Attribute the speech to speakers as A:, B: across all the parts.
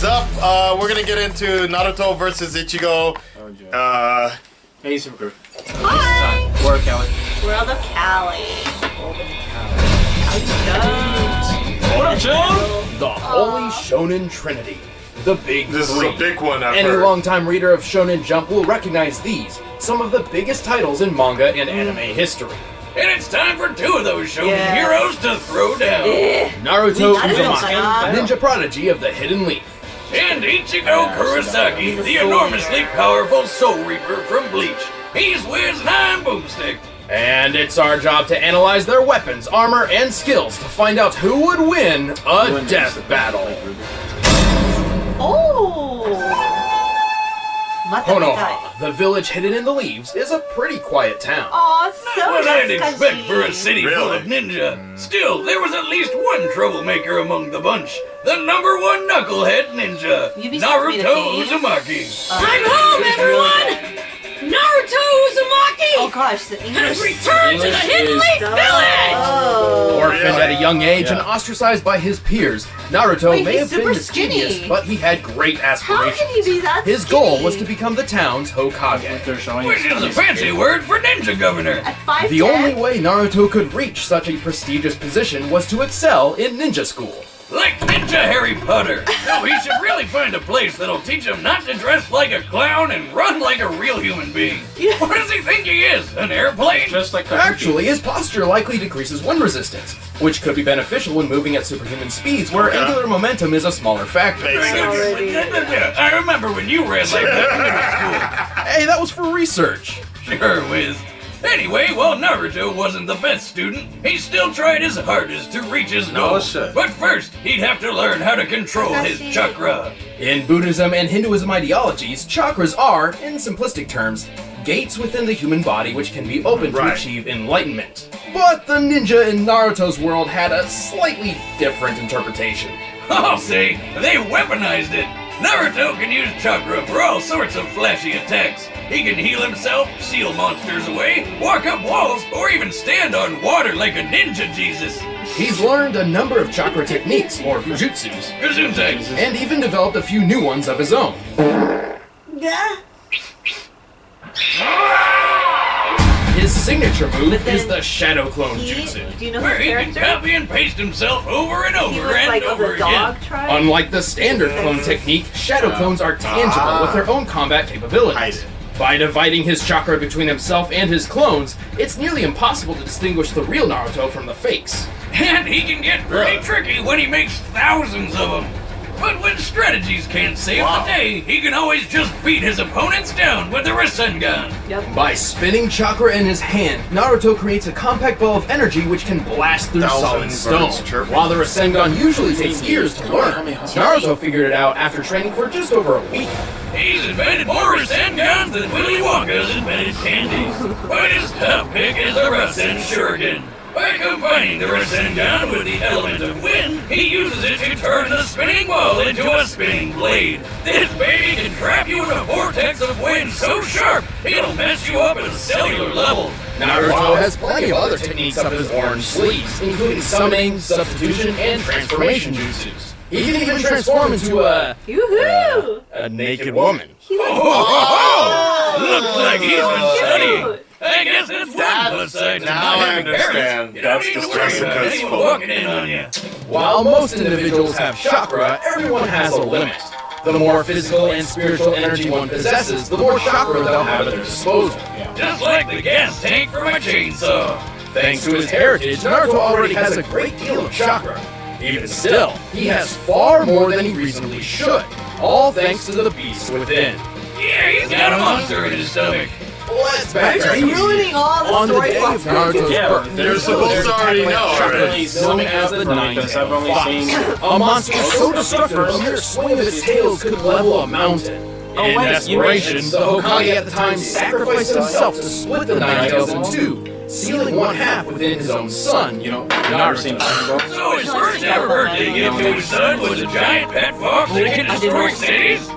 A: up? We're gonna get into Naruto versus Ichigo.
B: Hey, Super.
C: Hi!
B: We're Kelly.
C: World of Cali.
B: What up, Joe?
D: The Holy Shonen Trinity. The Big
A: This
D: Three.
A: is a big one, I've
D: Any
A: heard.
D: longtime reader of Shonen Jump will recognize these, some of the biggest titles in manga and anime history.
E: And it's time for two of those shonen heroes to throw down.
D: Naruto
C: Naruto,
D: Uzumaki, ninja prodigy of the Hidden Leaf.
E: And Ichigo Kurosaki, the enormously powerful Soul Reaper from Bleach. He's Wiz 9 Boomstick.
D: And it's our job to analyze their weapons, armor, and skills to find out who would win a death battle. Konoha, the village hidden in the leaves, is a pretty quiet town.
C: Aw, so
E: What I'd
C: nice,
E: expect
C: Kashi.
E: for a city full of ninja. Still, there was at least one troublemaker among the bunch. The #1 knucklehead ninja,
C: You'd be supposed to be the
E: Naruto
C: king.
E: Uzumaki.
F: I'm home, everyone! Naruto Uzumaki
C: Oh gosh, the English.
F: has returned to the Hidden Leaf Village!
C: Oh.
D: Orphaned at a young age and ostracized by his peers, Naruto
C: Wait,
D: may
C: he's
D: have been
C: super
D: mischievous,
C: skinny.
D: but he had great
C: How
D: aspirations.
C: can he be that
D: His
C: skinny?
D: goal was to become the town's Hokage.
B: They're showing
E: Which is a fancy word for ninja governor.
C: At 5'10"?
D: The only way Naruto could reach such a prestigious position was to excel in ninja school.
E: Like Ninja Harry Potter. No, he should really find a place that'll teach him not to dress like a clown and run like a real human being. What does he think he is? An airplane?
B: just like the
D: Actually, his posture likely decreases wind resistance, which could be beneficial when moving at superhuman speeds where angular momentum is a smaller factor.
A: Makes sense.
E: I remember when you ran like that in middle
D: Hey, that was for research.
E: school. Sure, Wiz. Anyway, while Naruto wasn't the best student, he still tried his hardest to reach his goal.
A: shit.
E: But first, he'd have to learn how to control his chakra.
D: In Buddhism and Hinduism ideologies, chakras are, in simplistic terms, gates within the human body which can be opened to
A: Right.
D: achieve enlightenment. But the ninja in Naruto's world had a slightly different interpretation.
E: I'll say, they weaponized it. Naruto can use chakra for all sorts of flashy attacks. He can heal himself, seal monsters away, walk up walls, or even stand on water like a ninja Jesus.
D: He's learned a number of chakra techniques, or jutsus,
E: Gesundheit.
D: and even developed a few new ones of his own.
C: Yeah.
D: His signature move
C: But then
D: is the Shadow Clone
C: Do
D: Jutsu.
C: you know
E: Where
C: his
E: he can
C: character?
E: copy and paste himself over and
C: He
E: over
C: was
E: and
C: like of
E: over
C: the
E: again.
C: dog tribe.
D: Unlike the standard clone technique, Shadow Clones are tangible with their own combat capabilities. By dividing his chakra between himself and his clones, it's nearly impossible to distinguish the real Naruto from the fakes.
E: And he can get pretty tricky when he makes thousands of them. But when strategies can't save the day, he can always just beat his opponents down with a Rasengan.
C: Yep.
D: By spinning chakra in his hand, Naruto creates a compact ball of energy which can blast through solid
A: Thousands
D: stone.
A: birds chirping.
D: While the Rasengan usually takes years to learn, Naruto figured it out after training for just over a week.
E: He's invented more Rasengans than Willy Wonka's invented candies. But his top pick is the Rasen Shuriken. By combining the Rasengan with the element of wind, he uses it to turn the spinning ball into a spinning blade. This baby can trap you in a vortex of wind so sharp, it'll mess you up at a cellular level.
D: Naruto has plenty of other techniques up his orange sleeves, including summoning, substitution, and transformation jutsus. He can even transform into a naked woman.
E: Looks like he's been studying. I guess that's one plus side to
A: now
E: not
A: I
E: having parents.
A: understand.
E: You don't
A: That's
E: need to
A: just
E: worry
A: Jessica's
E: about anyone
A: fault.
E: walking in on you.
D: While most individuals have chakra, everyone has a limit. The more physical and spiritual energy one possesses, the more chakra they'll have at their disposal.
E: Just like the gas tank from a chainsaw.
D: Thanks to his heritage, Naruto already has a great deal of chakra. Even still, he has far more than he reasonably should, all thanks to the beast within.
E: Yeah, he's got a monster in his stomach.
D: Let's back to
C: You're ruining all the
D: On the
C: story
D: day of
C: plots.
D: Naruto's
B: Yeah,
D: birth,
A: They're supposed to already know already.
D: known as the Nine
B: because I've only seen.
D: A monster so destructive a mere swing of its tails could level a mountain. In
C: wait,
D: desperation, the Hokage at the time sacrificed himself to split the Nine Tails in two, sealing one half within his own son, Naruto.
E: So his first ever birthday gift to his son was a giant pet fox that can destroy cities?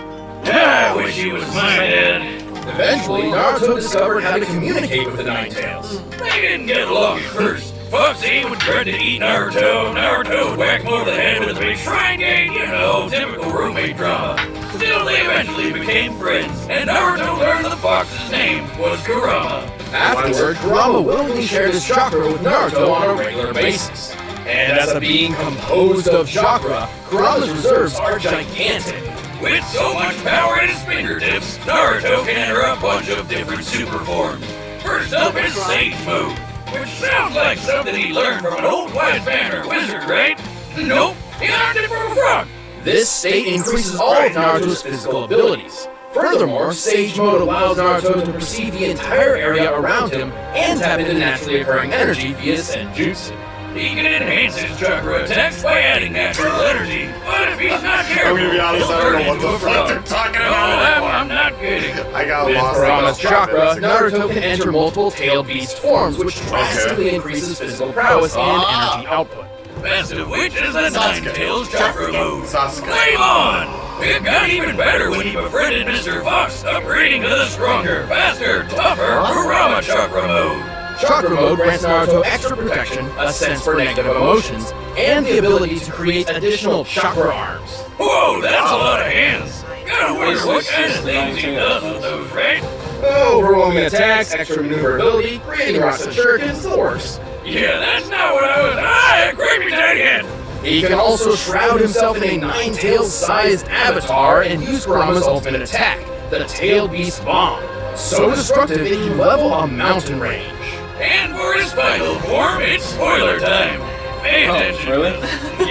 E: I wish he was my dad.
D: Eventually, Naruto discovered how to communicate with the Nine Tails.
E: They didn't get along at first. Foxy would dread to eat Naruto. Naruto would whack him over the head with a big shrine gate, you know, typical roommate drama. Still, they eventually became friends, and Naruto learned that the fox's name was Kurama.
D: Afterward, Kurama willingly shared his chakra with Naruto on a regular basis. And as a being composed of chakra, Kurama's reserves are gigantic.
E: With so much power at his fingertips, Naruto can enter a bunch of different super forms. First up is Sage Mode, which sounds like something he learned from an old wise man or wizard, right? Nope, he learned it from a frog.
D: This state increases all of Naruto's physical abilities. Furthermore, Sage Mode allows Naruto to perceive the entire area around him and tap into naturally occurring energy via Senjutsu.
E: He can enhance his chakra attacks by adding natural energy, but if he's not careful,
A: I'm gonna be honest,
E: he'll
A: I don't
E: turn
A: know what
E: into
A: the
E: a
A: fuck
E: frog.
A: they're talking
E: No,
A: about.
E: I'm not kidding.
A: I got
D: With
A: lost.
D: Kurama's chakra, Naruto can enter multiple tailed beast forms, which drastically increases physical prowess and energy output.
E: Best of which is the
A: Sasuke.
E: Nine-Tails chakra mode.
A: Sasuke.
E: Flame on! It got even better when he befriended Mr. Fox, upgrading to the stronger, faster, tougher Kurama chakra mode.
D: Chakra Mode grants Naruto extra protection, a sense for negative emotions, and the ability to create additional chakra arms.
E: Whoa, that's a lot of hands. Gotta wonder what kind of things he does with those, right?
D: Overwhelming attacks, extra maneuverability, creating Rasen shurikens, the works.
E: Yeah, that's not what I was. Ah, creepy tiny head.
D: He can also shroud himself in a nine-tails-sized avatar and use Kurama's ultimate attack, the Tail Beast Bomb. So destructive it can level a mountain range.
E: And for his final form, it's spoiler time. Pay attention.
B: Really?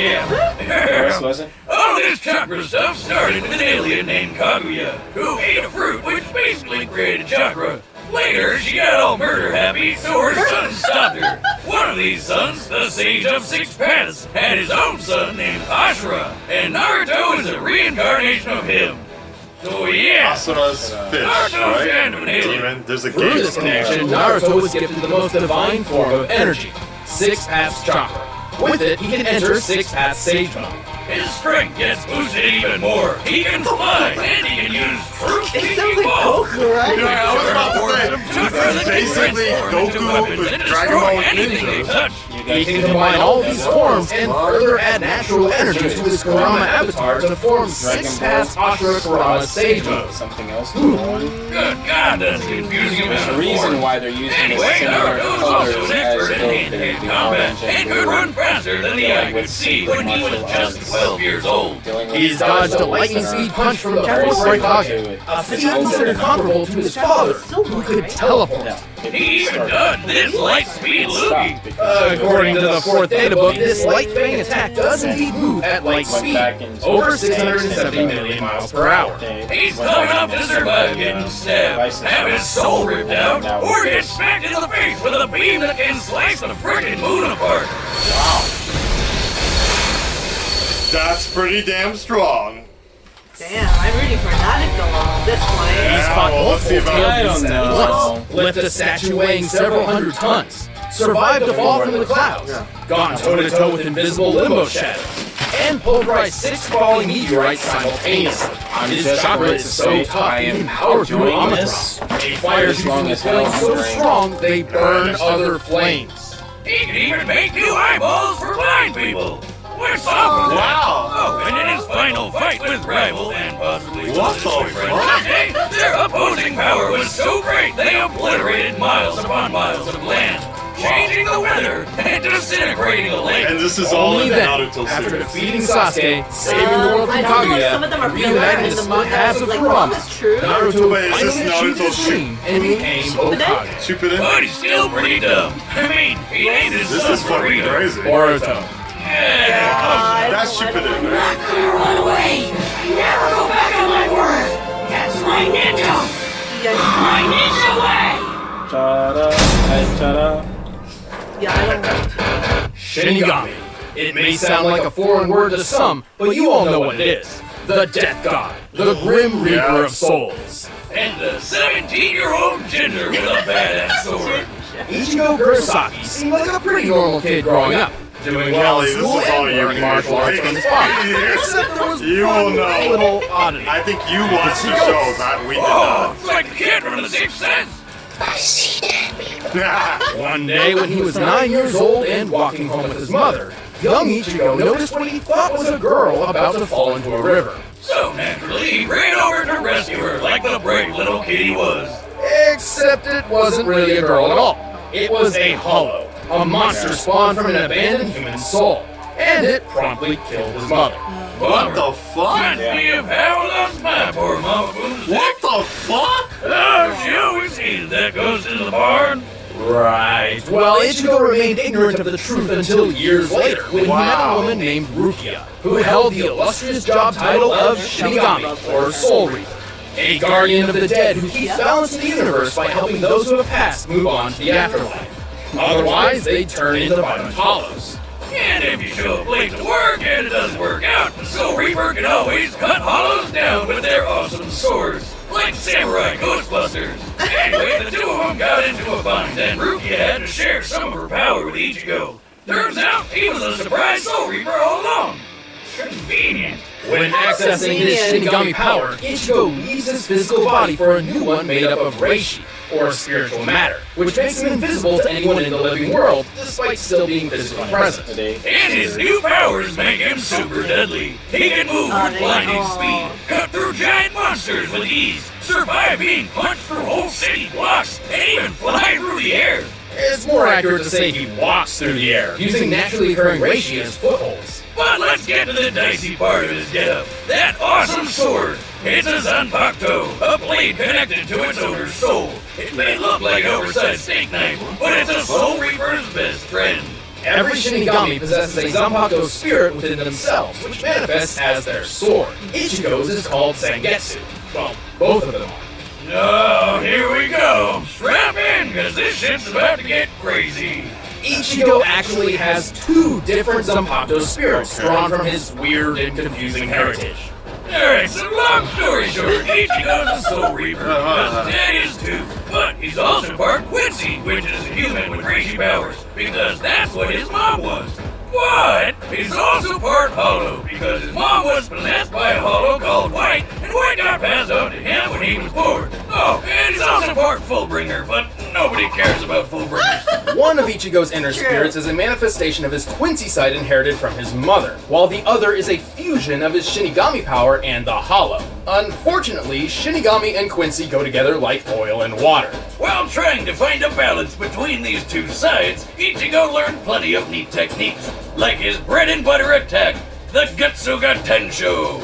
E: Yeah.
B: Was it?
E: All this chakra stuff started with an alien named Kaguya, who ate a fruit which basically created chakra. Later, she got all murder happy, so her son stopped her. One of these sons, the Sage of Six Paths, had his own son named Ashura, and Naruto is a reincarnation of him. So yeah,
A: Asura's fish,
E: Naruto's kind of an
A: right?
E: alien.
A: Demon. There's a
D: Through
A: gate.
D: this connection, Naruto was gifted the most divine form of energy, Six Paths Chakra. With it, he can enter Six Paths Sage Mode.
E: His strength gets boosted even more. He can fly, and he can use truth
C: It sounds like Goku, right?
A: Yeah, I was about to say, this is basically Goku with Dragon Ball Ninja.
D: He can combine all these forms and further add natural energy to his Kurama avatar to form Six Paths Ashura Kurama Sage Mode.
B: Something else going on.
E: Good God, that's confusing.
B: There's a reason why they're using
E: Anyway,
B: the similar
E: Naruto's
B: colors
E: also an
B: as
E: expert in hand-to-hand combat and could run faster than the eye could see when he was just 12 years old.
D: He's dodged a lightning speed punch from the fourth Raikage, a feat considered comparable to his father, who could teleport.
E: He even done this light speed loogie.
D: According to the fourth data book, this light fang attack does indeed move at light speed, over 670 million miles per hour.
E: He's tough enough to survive getting stabbed, have his soul ripped out, or get smacked in the face with a beam that can slice the frickin' moon apart.
A: That's pretty damn strong.
C: Damn, I'm rooting for Naruto at this point.
D: He's fought
A: well, let's see
D: multiple
A: about-
B: I
D: tail
B: don't
D: beasts at
B: know.
D: once, lift a statue weighing several hundred tons, survived a fall from the clouds, gone toe-to-toe with invisible limbo shadows, and pulverized 6 falling meteorites simultaneously. His chakra is so tough he can power through Omicron. He fires using his flames so strong they burn other flames.
E: He can even make new eyeballs for blind people. What's up with that?
A: Wow.
E: Oh, and in his final fight with rival and possibly
A: What
E: his
A: the
E: boyfriend
A: fuck?
E: Dante, their opposing power was so great they obliterated miles upon miles of land, changing the weather and disintegrating the lake.
A: And this is all
D: Only
A: in the
D: then,
A: Naruto
D: after
A: series.
D: defeating Sasuke, saving the world
C: I
D: from
C: don't know if some of them are
D: Kaguya,
C: real
D: reuniting
C: in
D: the
C: the
D: split
C: manga.
D: halves of
C: Like,
D: Kurama,
C: that's true.
D: Naruto
A: Wait, is
D: finally
A: this
D: achieved his
A: Naruto's
D: dream and became Hokage.
A: Shippuden?
E: But he's still pretty dumb. I mean, he named his
A: This
E: son
A: is fucking
E: Burrito.
A: crazy.
D: Boruto.
E: Yeah,
A: That's Shippuden, right?
F: Run away! Never go back on my word! That's my ninja! My ninja way!
B: Ta-da, hey, ta-da.
C: Yeah, I don't want to.
D: Shinigami. It may sound like a foreign word to some, but you all know what it is. The Death God, the Grim Reaper of Souls.
E: and the 17-year-old ginger with a badass sword.
D: Ichigo Kurosaki seemed like a pretty normal kid growing up, doing well in
A: Wally, this
D: school
A: is all
D: and
A: you
D: learning
A: can
D: martial arts from his father. Except there was
A: You
D: one
A: will know.
D: little oddity.
A: I think you watched the shows, we did
E: Oh,
A: not.
E: it's like the kid from The Sixth Sense.
G: I see dead people.
D: One day when he was 9 years old and walking home with his mother, young Ichigo noticed what he thought was a girl about to fall into a river.
E: So naturally, he ran over to rescue her like the brave little kid he was.
D: Except it wasn't really a girl at all. It was a hollow, a monster spawned from an abandoned human soul, and it promptly killed his mother.
A: What the fuck?
E: Reminds me of how I lost my poor mama Boomstick.
A: What the fuck?
E: Oh, she always hated that goes into the barn.
D: Right. Well, Ichigo remained ignorant of the truth until years later, when he met a woman named Rukia, who held the illustrious job title of Shinigami, or Soul Reaper, a guardian of the dead who keeps balance in the universe by helping those who have passed move on to the afterlife. Otherwise, they turn into violent hollows.
E: And if you show up late to work and it doesn't work out, the Soul Reaper can always cut hollows down with their awesome swords, like Samurai Ghostbusters. Anyway, the two of them got into a bind, and Rukia had to share some of her power with Ichigo. Turns out he was a surprise Soul Reaper all along. Convenient.
D: When accessing his Shinigami power, Ichigo leaves his physical body for a new one made up of Reishi, or spiritual matter, which makes him invisible to anyone in the living world, despite still being physically present.
E: And his new powers make him super deadly. He can move with blinding speed, cut through giant monsters with ease, survive being punched through whole city blocks, and even fly through the air.
D: It's more accurate to say he walks through the air, using naturally occurring Reishi as footholds.
E: But let's get to the dicey part of his getup. That awesome sword. It's a Zanpakuto, a blade connected to its owner's soul. It may look like an oversized steak knife, but it's a Soul Reaper's best friend.
D: Every Shinigami possesses a Zanpakuto spirit within themselves, which manifests as their sword. Ichigo's is called Zangetsu. Well, both of them are.
E: Oh, here we go. Strap in, cause this shit's about to get crazy.
D: Ichigo actually has two different Zanpakuto spirits drawn from his weird and confusing heritage.
E: Alright, so long story short, Ichigo's a Soul Reaper, because Dad is too. But he's also part Quincy, which is a human with Reishi powers, because that's what his mom was. But he's also part Hollow, because his mom was possessed by a Hollow called White, and White got passed on to him when he was born. Oh, and he's also part Fullbringer, but nobody cares about Fullbringers.
D: One of Ichigo's inner spirits is a manifestation of his Quincy side inherited from his mother, while the other is a fusion of his Shinigami power and the Hollow. Unfortunately, Shinigami and Quincy go together like oil and water.
E: While trying to find a balance between these two sides, Ichigo learned plenty of neat techniques, like his bread and butter attack, the Gutsuga Tensho.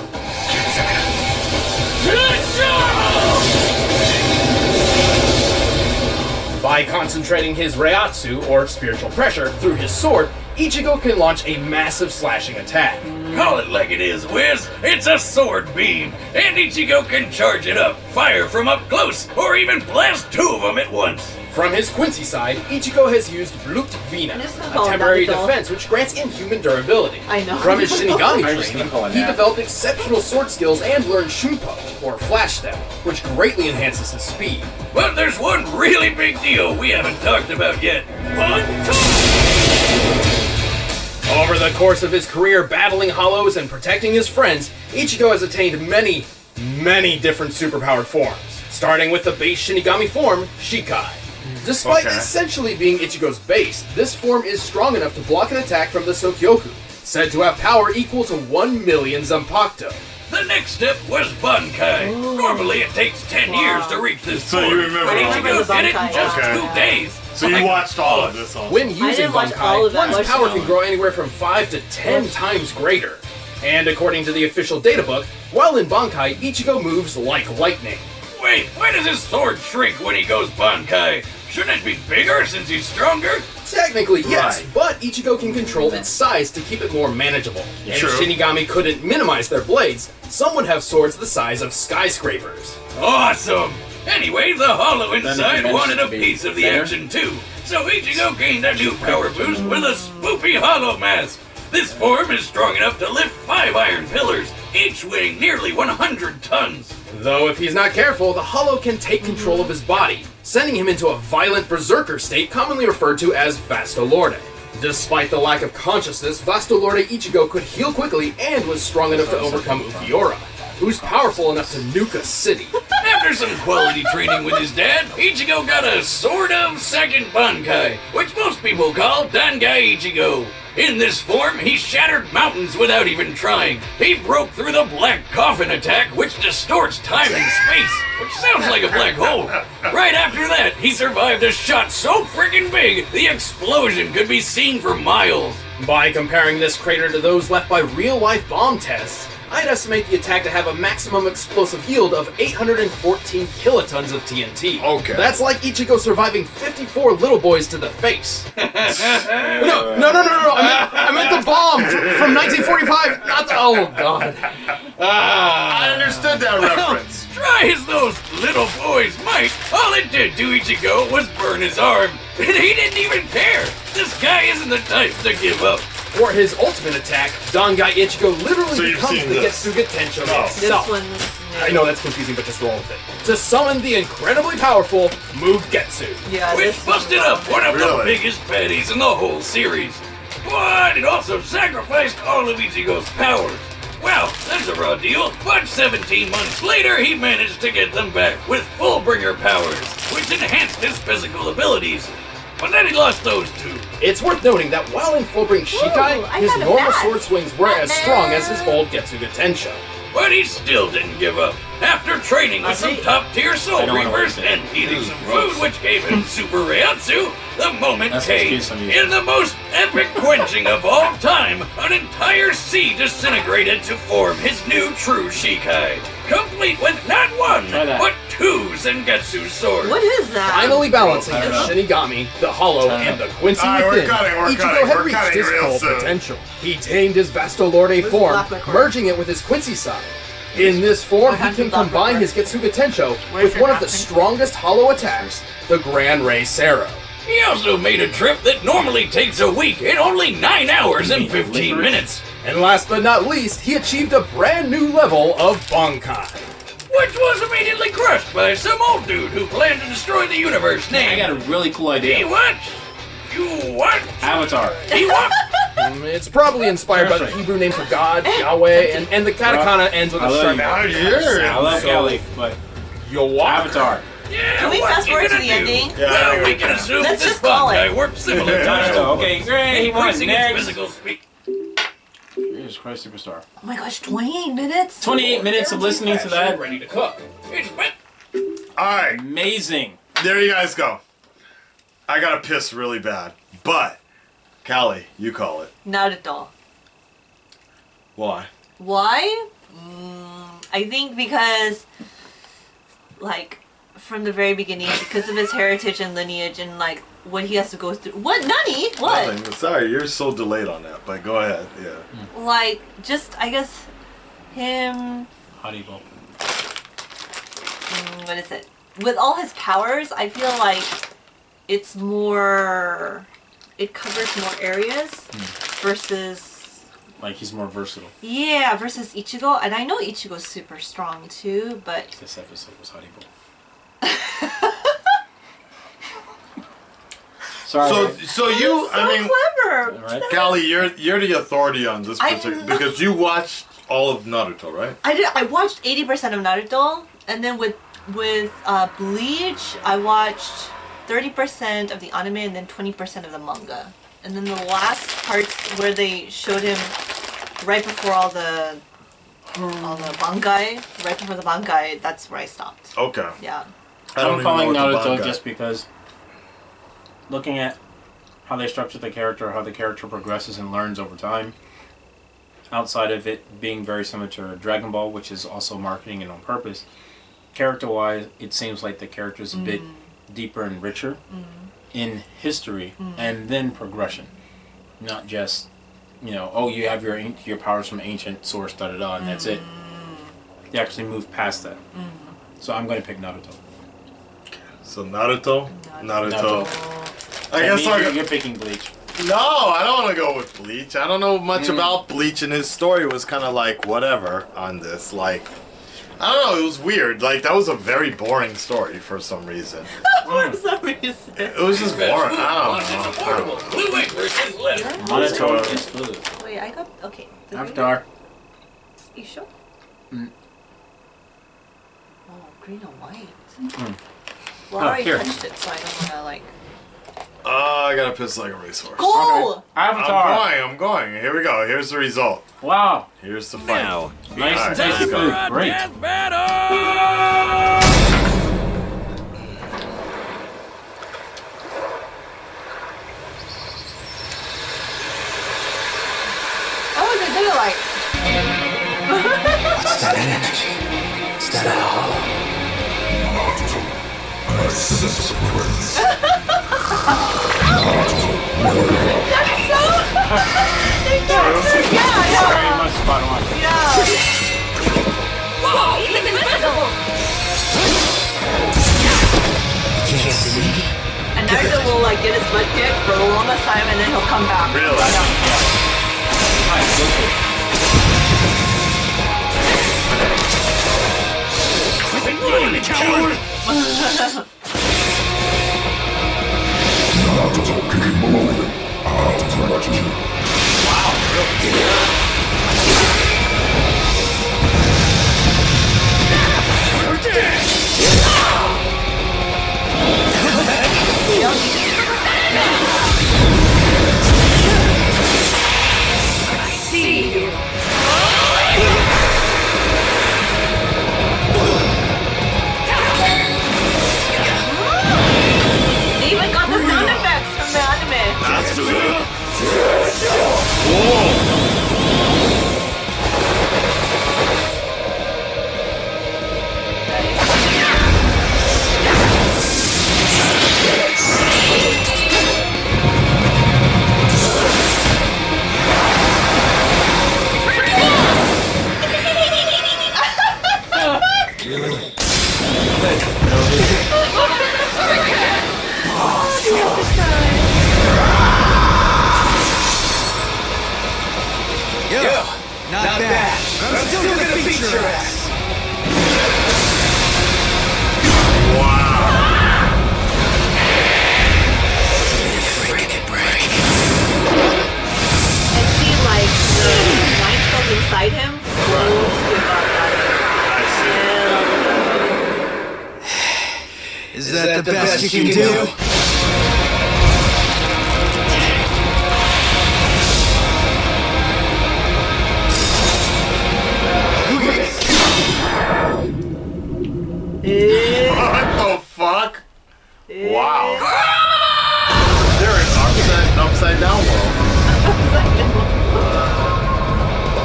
D: By concentrating his Reiatsu, or spiritual pressure, through his sword, Ichigo can launch a massive slashing attack.
E: Call it like it is, Wiz. It's a sword beam, and Ichigo can charge it up, fire from up close, or even blast two of them at once.
D: From his Quincy side, Ichigo has used Blut Vina, a temporary defense which grants inhuman durability.
C: I know.
D: From his Shinigami
B: I was gonna call it
D: training, he
B: that.
D: developed exceptional sword skills and learned Shunpo, or Flash Step, which greatly enhances his speed.
E: But there's one really big deal we haven't talked about yet.
D: Over the course of his career battling hollows and protecting his friends, Ichigo has attained many different superpowered forms, starting with the base Shinigami form, Shikai. Despite essentially being Ichigo's base, this form is strong enough to block an attack from the Sokyoku, said to have power equal to 1 million Zanpakuto.
E: The next step was Bankai. Normally it takes 10 years to reach this
A: So you
E: point,
A: remember
E: but
A: all
E: Ichigo
C: of
E: did it in
C: Bankai.
E: just
A: Okay.
E: 2 days.
A: So you watched all of this also.
D: When using
C: didn't watch all of
D: Bankai,
C: that.
D: one's
C: Watched
D: power
C: some.
D: can grow anywhere from 5 to 10 times greater. And according to the official data book, while in Bankai, Ichigo moves like lightning.
E: Wait, why does his sword shrink when he goes Bankai? Shouldn't it be bigger since he's stronger?
D: Technically, yes,
A: Right.
D: but Ichigo can control its size to keep it more manageable. And
A: True.
D: if Shinigami couldn't minimize their blades, some would have swords the size of skyscrapers.
E: Awesome! Anyway, the Hollow
B: Then
E: inside
B: it
E: wanted a
B: managed to be
E: piece of the
B: thinner.
E: action too, so Ichigo gained a new power boost with a spoopy Hollow mask. This form is strong enough to lift 5 iron pillars, each weighing nearly 100 tons.
D: Though if he's not careful, the Hollow can take control of his body, sending him into a violent berserker state commonly referred to as Vastolorde. Despite the lack of consciousness, Vastolorde Ichigo could heal quickly and was strong enough to overcome Ukiura, who's powerful enough to nuke a city.
E: After some quality training with his dad, Ichigo got a sort of second Bankai, which most people call DANGAI Ichigo. In this form, he shattered mountains without even trying. He broke through the Black Coffin attack, which distorts time and space, which sounds like a black hole. Right after that, he survived a shot so friggin' big, the explosion could be seen for miles.
D: By comparing this crater to those left by real-life bomb tests, I'd estimate the attack to have a maximum explosive yield of 814 kilotons of TNT.
A: Okay.
D: That's like Ichigo surviving 54 little boys to the face. No. I meant the bomb from 1945. Not the. Oh God.
A: I understood that reference.
E: Try as those little boys might, all it did to Ichigo was burn his arm. And he didn't even care. This guy isn't the type to give up.
D: For his ultimate attack, Dangai Ichigo literally
A: So you've
D: becomes
A: seen
D: the
A: this.
D: Getsuga Tensho
C: This
D: itself.
C: one.
D: I know that's confusing, but just roll with it. To summon the incredibly powerful Move Getsu.
C: Yeah,
E: Which
C: this
E: busted
C: one.
E: up one of the
A: Really?
E: biggest baddies in the whole series. But it also sacrificed all of Ichigo's powers. Well, that's a raw deal, but 17 months later he managed to get them back with Fullbringer powers, which enhanced his physical abilities. But then he lost those too.
D: It's worth noting that while in Fullbring Shikai,
C: I
D: his
C: got a
D: normal
C: bat.
D: sword swings were as strong as his old Getsuga Tensho.
E: But he still didn't give up. After training with some top-tier soul
B: I don't wanna
E: reapers
B: waste it.
E: and eating
B: This is
E: some
B: gross.
E: food which gave him Super Reiatsu, the moment
B: That's an
E: came.
B: excuse I'm using.
E: In the most epic quenching of all time, an entire sea disintegrated to form his new true Shikai. Complete with not one,
B: Try that.
E: but two Zangetsu swords.
C: What is that?
D: Finally balancing
B: I
D: the
B: don't know.
D: Shinigami, the Hollow, and the Quincy
A: Alright, we're
D: within,
A: cutting, we're
D: Ichigo
A: cutting,
D: had
A: we're
D: reached
A: cutting
D: his
A: real
D: full
A: soon.
D: potential. He tamed his Vastolorde
C: Where's the
D: form,
C: black record?
D: merging it with his Quincy side. In this form, he
C: Where's
D: can
C: the black
D: combine
C: record?
D: his Getsuga Tensho
C: Where's
D: with
C: your
D: one of the
C: black record?
D: strongest Hollow attacks, the Grand Ray Sero.
E: He also made a trip that normally takes a week in only 9 hours and
B: mean
E: 15
B: licorice?
E: minutes.
D: And last but not least, he achieved a brand new level of Bankai.
E: Which was immediately crushed by some old dude who planned to destroy the universe
B: I
E: named...
B: got a really cool
E: He
B: idea.
E: what? You what?
B: Avatar.
E: He what?
D: It's probably inspired by the Hebrew name for God, Yahweh, and the katakana ends with a
B: I love
D: sharp
B: you.
A: Out
D: L.
A: here.
B: I love
D: So-
B: Kelly, but
D: Yo,
B: Avatar.
E: Yeah,
C: Can we
E: what
C: fast
E: you
C: forward to
E: gonna
C: the
E: do?
C: ending?
A: Yeah,
E: Well,
A: I
E: we can assume
C: Let's
E: this
C: just call
E: Bankai
C: it.
E: works similar to
B: Naruto. Okay, great. He won.
E: increasing its
B: Next.
E: physical speed.
B: Jesus Christ, Superstar.
C: Oh my gosh, 28 minutes?
B: 28 minutes of listening to that.
D: ready to cook.
E: It's been-
A: Alright,
B: Amazing.
A: there you guys go. I gotta piss really bad. But, Callie, you call it.
C: Naruto.
A: Why?
C: Why? I think because, like, from the very beginning, because of his heritage and lineage and, like, what he has to go through. What? Nani? What?
A: Nothing. Sorry, you're so delayed on that, but go ahead. Yeah.
C: Like, just, I guess, him...
B: Haribo.
C: what is it? With all his powers, I feel like it's more... It covers more areas versus...
B: Like he's more versatile.
C: Yeah, versus Ichigo. And I know Ichigo's super strong too, but...
B: This episode was Haribo. Sorry.
A: So you,
C: so
A: I mean,
C: clever!
B: Alright.
A: Callie, you're the authority on this
C: I
A: particular,
C: know.
A: because you watched all of Naruto, right?
C: I watched 80% of Naruto, and then with Bleach, I watched 30% of the anime and then 20% of the manga. And then the last parts where they showed him right before all the Bankai, right before the Bankai, that's where I stopped.
A: Okay.
C: Yeah.
A: I don't
B: I'm
A: even
B: calling
A: know what the
B: Naruto
A: Bankai-
B: just because looking at how they structure the character, how the character progresses and learns over time, outside of it being very similar to Dragon Ball, which is also marketing it on purpose, character-wise, it seems like the character is a bit deeper and richer in history and then progression. Not just, oh, you have your powers from ancient source, da-da-da, and that's it. They actually move past that. So I'm going to pick Naruto.
A: So Naruto. I
B: That
A: guess
B: means you're picking Bleach.
A: No, I don't want to go with Bleach. I don't know much about Bleach, and his story was kind of like whatever on this. Like, I don't know, it was weird. Like, that was a very boring story for some reason.
C: For some reason.
A: It was just boring. I
E: Launch into
A: don't know.
E: portable. Blue wing versus left.
B: Naruto is blue.
C: Wait, I got... Okay.
B: Avatar.
C: You sure?
B: Mm.
C: Oh, green and white.
B: Mm.
C: Well, I already
B: here.
C: touched it, so I don't want to like.
A: I gotta piss like a racehorse.
C: Cool!
B: Avatar.
A: I'm going. Here we go. Here's the result.
B: Wow.
A: Here's the fight.
E: Now,
B: Nice and
A: Alright,
B: tasty food. Great.
E: death battle!
C: Oh, they did it like.
G: What's that energy? Is that a hollow? I sense a presence.
B: Very much spot on.
C: Yeah.
F: Whoa, he's invincible!
G: Can't see.
C: And Naruto will like get his butt kicked for the longest time, and then he'll come back.
A: Really?
B: Nice. Good food.
E: Run, coward!
C: They even got the sound effects from the anime.
G: Not bad. I'm still gonna beat your ass. Freaking break.
C: And see, like, the mind cells inside him won't give up on
G: Is that the best you can do?
A: What the fuck? Wow. They're an upside down world.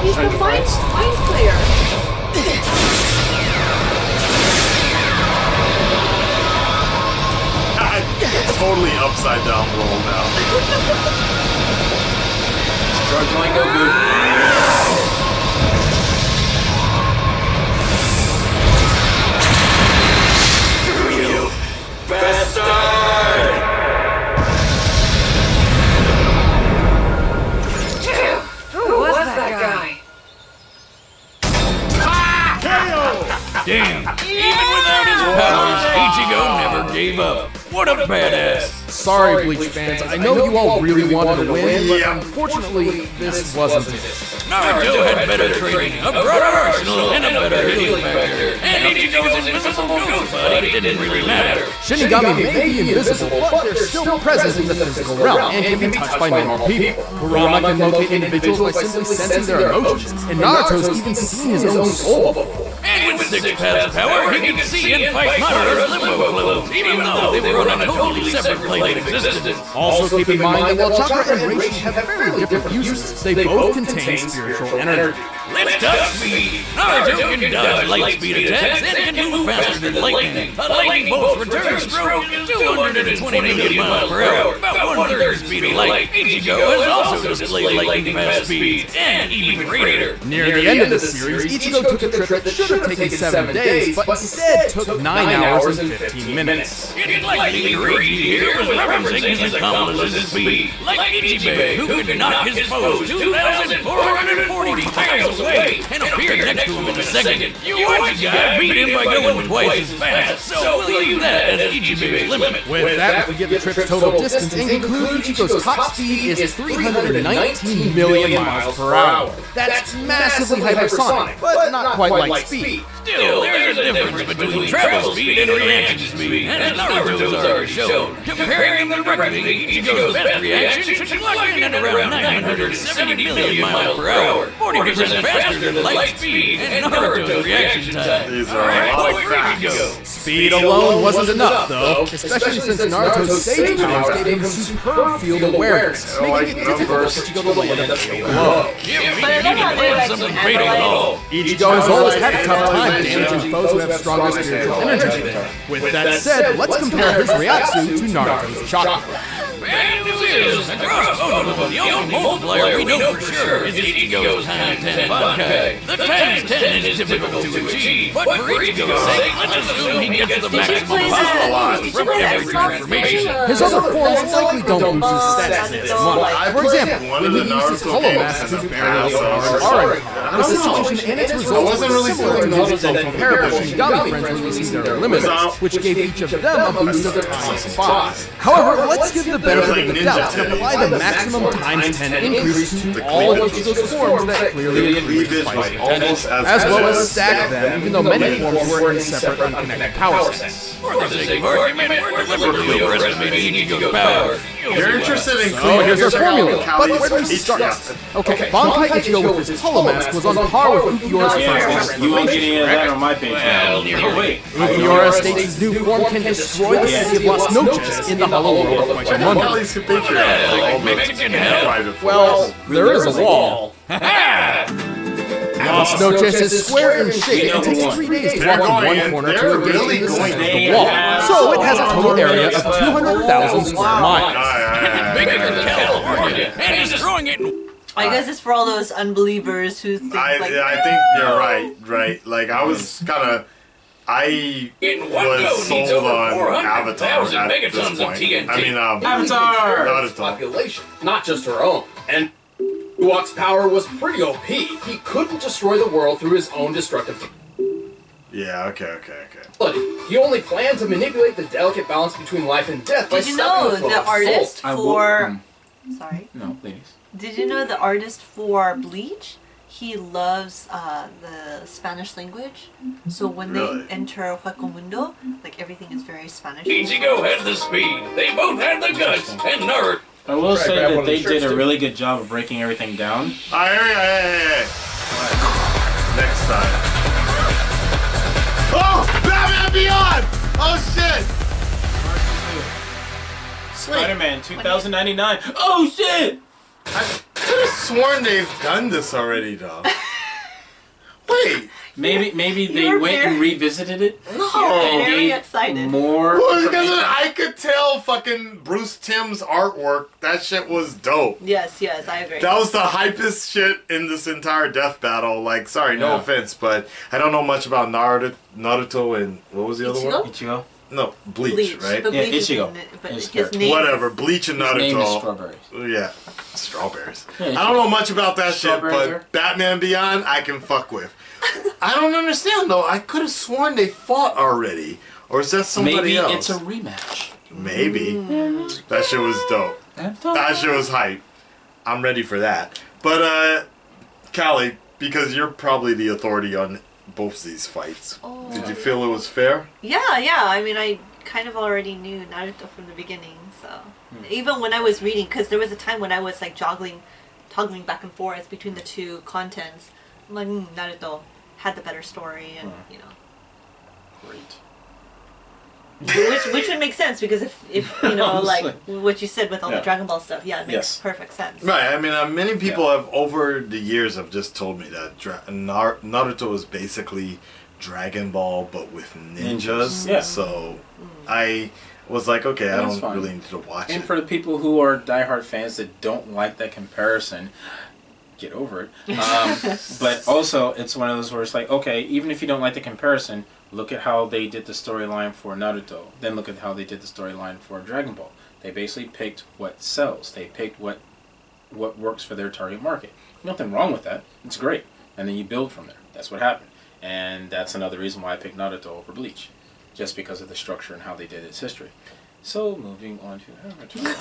C: He's the mind player.
A: Totally upside down world now.
B: George Lang Goku.
F: Who was that guy?
E: Damn! Even without his powers, Ichigo never gave up. What a badass!
D: Sorry, Bleach fans. I know you all really wanted to win, but
A: Yeah.
D: unfortunately, this wasn't it.
E: Naruto had better training, a broader arsenal, and a better healing factor. And Ichigo's invisible ghost body didn't really matter.
D: Shinigami may be invisible, but they're still present in the physical realm and can be touched by normal people. Kurama can locate individuals by simply sensing their emotions, and Naruto's even seen his own soul before.
E: And with Six Paths power, he can see and fight Madara's limbo clones, even though they were on a totally separate plane of existence.
D: Also keep in mind that while Chakra and Reishi have very different uses, they both contain spiritual energy.
E: Let's talk speed! Naruto can dodge light speed attacks and can move faster than lightning. A lightning bolt's return stroke is 220 million miles per hour, about one-third the speed of light. Ichigo has also displayed lightning fast speeds, and even greater.
D: Near the end of the series, Ichigo took a trip that should have taken 7 days, but instead took 9 hours and 15 minutes.
E: It's likely Reishi here was referencing his accomplish's speed, like Ichigo, who could knock his foes 2,440 tiles away and appeared next to him in a second. You watch a guy beat him by going twice as fast, so we'll use that as Ichigo's limit.
D: With that, we get the trip's total distance and conclude Ichigo's top speed is 319 million miles per hour. That's massively hypersonic, but not quite light speed.
E: Still, there's a difference between travel speed and reaction speed, and Naruto's already shown. Comparing them directly, Ichigo's best reaction should clock in at around 970 million miles per hour, 40% faster than light speed, and Naruto's reaction time.
A: These are all
E: Ichigo.
D: Speed alone wasn't enough, though, especially since Naruto's Sage powers gave him superb field awareness, making it difficult for Ichigo to land a fatal blow.
E: Something fatal at all.
D: Ichigo has always had a tough time damaging foes who have stronger spiritual energy. With that said, let's compare his Ryatsu to Naruto's chakra.
E: Bad news is, across both of them, the only multiplier we know for sure is Ichigo's times 10 BANKAI. The times 10 is difficult to achieve, but for Ichigo's sake, let's assume he gets the maximum possible from every transformation.
D: His other forms likely don't boost his stats this much. For example,
A: one
D: when
A: of
D: he
A: the
D: used his
A: Naruto
D: Hollow
A: games
D: Mask
A: as
D: to
A: a
D: barely
A: pass.
D: overpower the situation and its results were similar to those of comparable Shinigami friends releasing their limits, which gave each of them a boost of times 5. However, let's give the benefit of the doubt and apply the maximum times 10 increase to all of Ichigo's forms that clearly increase his fighting potential, as well as stack them, even though many forms were in separate unconnected power sets.
E: For the sake of argument, we're deliberately overestimating Ichigo's power.
A: You're interested in
D: So here's our formula, but where do we start? Okay, Bankai Ichigo with his Hollow Mask was on par with Ulquiorra's first
B: You won't get any of that
D: transformation.
B: on my page now. Oh, wait.
D: Ulquiorra states his new form can destroy the city of Las Noches in the hollow world of Mightyraccoon.
A: Kelly's Patreon.
E: Mexican hell.
D: Well, there is a wall. Las Noches is square in shape and takes 3 days to walk from one corner to engage in the center of the wall. So it has a total area of 200,000 square miles.
E: Bigger than California, and destroying it.
C: I guess it's for all those unbelievers who think
A: I think you're right. Like, I was kind of... I was sold on Avatar at this point. I mean,
B: Avatar!
A: Naruto.
H: Population, not just her own. And Uok's power was pretty OP. He couldn't destroy the world through his own destructive
A: Yeah, okay.
H: ability. He only planned to manipulate the delicate balance between life and death by
C: Did you know
H: sucking
C: the
H: flow's
C: artist
H: soul.
C: for... Sorry.
B: No, ladies.
C: Did you know the artist for Bleach? He loves the Spanish language. So when
A: Really?
C: they enter Hueco Mundo, like everything is very Spanish.
E: Ichigo had the speed, they both had the guts, and Naruto.
B: I will say
H: grab one
B: that
H: of the
B: they
H: shirts,
B: did a
H: too.
B: really good job of breaking everything down.
A: Hey. Next time. Oh! Batman Beyond! Oh, shit!
B: Spider-Man 2099. Oh shit!
A: I could have sworn they've done this already, though. Wait.
B: Maybe they
C: You're
B: went and
C: very-
B: revisited it.
C: No,
B: and
C: very
B: gave
C: excited.
B: more.
A: Well, because I could tell fucking Bruce Timm's artwork. That shit was dope.
C: Yes, I agree.
A: That was the hypest shit in this entire death battle. Like, sorry, no
B: Yeah.
A: offense, but I don't know much about Naruto and what was the other one?
B: Ichigo.
A: No, Bleach, right?
C: But
B: Yeah,
C: Bleach is
B: Ichigo.
C: in it, but
B: His
C: his
B: character.
C: name
A: Whatever,
C: is-
A: Bleach and
B: His name is
A: Naruto.
B: Strawberries.
A: Yeah, strawberries.
B: Yeah,
A: I don't know much about that shit,
B: Strawberries
A: but
B: there.
A: Batman Beyond, I can fuck with. I don't understand though. I could have sworn they fought already, or is that somebody
B: Maybe
A: else?
B: it's a rematch.
A: Maybe. That shit was dope. That shit was hype. I'm ready for that. But Callie, because you're probably the authority on both these fights,
C: Oh.
A: did you feel it was fair?
C: Yeah. I mean, I kind of already knew Naruto from the beginning, so even when I was reading, because there was a time when I was like toggling back and forth between the two contents. I'm like, Naruto had the better story, and you know,
B: Great.
C: which would make sense because if you know, like what you said with all
B: Yeah.
C: the Dragon Ball stuff, yeah, it makes
B: Yes.
C: perfect sense.
A: Right. I mean, many people have over the years have just told me that Naruto is basically Dragon Ball but with ninjas.
B: Yeah.
A: So I was like, okay, I
B: That's
A: don't
B: fine.
A: really need to watch
B: And
A: it.
B: for the people who are diehard fans that don't like that comparison, get over it. But also, it's one of those where it's like, okay, even if you don't like the comparison, look at how they did the storyline for Naruto. Then look at how they did the storyline for Dragon Ball. They basically picked what sells. They picked what works for their target market. Nothing wrong with that. It's great. And then you build from there. That's what happened. And that's another reason why I picked Naruto over Bleach. Just because of the structure and how they did its history. So, moving on to Avatar.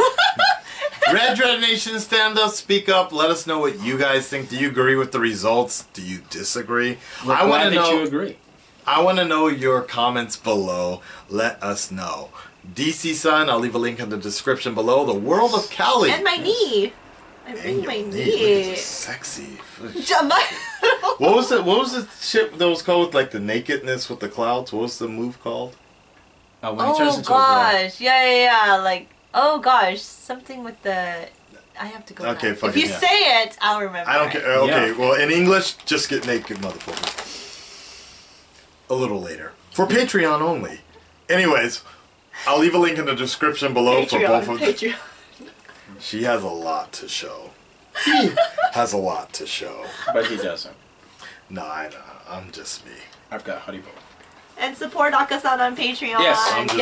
A: Red Dread Nation, stand up, speak up, let us know what you guys think. Do you agree with the results? Do you disagree?
B: We're
A: I want
B: glad
A: to
B: that
A: know.
B: you agree.
A: I want to know your comments below. Let us know. DC-san, I'll leave a link in the description below. The World of Cali.
C: And my knee. I bring my
A: Look at
C: knee.
A: this sexy.
C: What
A: What was the ship that was called with like the nakedness with the clouds? What was the move called?
B: When he turns
C: Oh
B: into a girl.
C: gosh, yeah. Like, oh gosh, something with the. I have to go.
A: Okay,
C: back.
A: fuck
C: If
A: it,
C: you
A: yeah.
C: say it, I'll remember.
A: I don't
C: it.
A: care. Okay,
B: Yeah.
A: well, in English, just get naked, motherfucker. A little later. For Patreon only. Anyways, I'll leave a link in the description below for both of them.
C: Patreon.
A: She has a lot to show. He has a lot to show.
B: But he doesn't.
A: No, I know. I'm just me.
B: I've got Haribo.
C: And support Akasan on Patreon.
B: Yes,
A: I'm just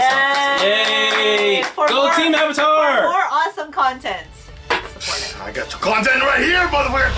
C: Yay!
B: Yay!
C: For
B: Go
C: more,
B: Team
C: for
B: Avatar!
C: more awesome content. Support it.
A: I got your content right here, motherfucker!